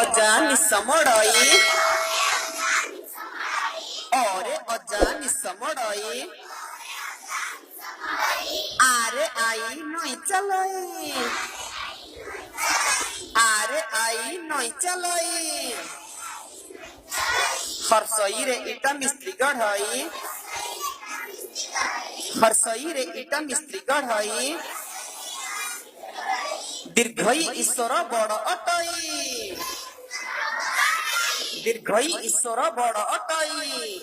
अजानी समड़ई ओरे अजानी समड़ई आरे आई नई चलई आरे आई नई चलई हरसई रे इटा मिस्त्री गढ़ई हरसई रे इटा मिस्त्री गढ़ई दीर्घई ईश्वर बड़ अटई दीर्घई ईश्वर बड़ अटई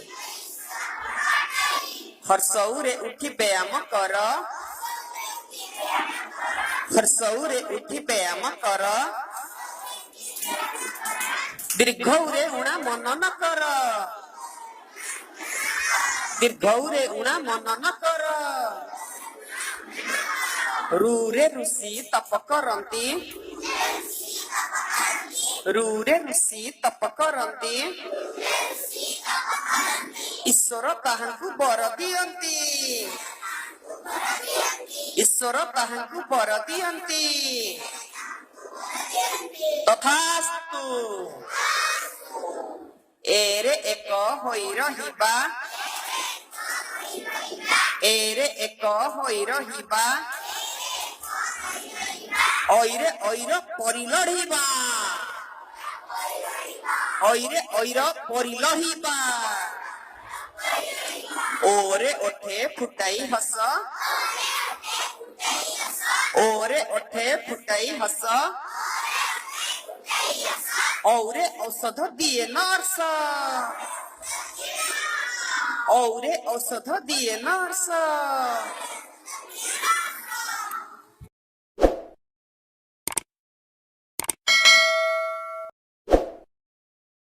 हरसौरे उठी व्यायाम कर हरसौरे उठी व्यायाम कर दीर्घौरे उणा मनन कर दीर्घौरे उणा मनन कर रूरे ऋषि तप करंती रूरे ऋषि तप करंती ईश्वर ताहांकु बर दियंती ईश्वर ताहांकु बर दियंती तथास्तु एरे एक होई रहिबा एरे एक होई रहिबा ओइरे ओइर परिलढ़िबा ओइरे ओइर परिलढ़िबा ओरे ओठे फुटाई हस ओरे ओठे फुटाई हस औरे औषध दिए नर्स औरे औषध दिए नर्स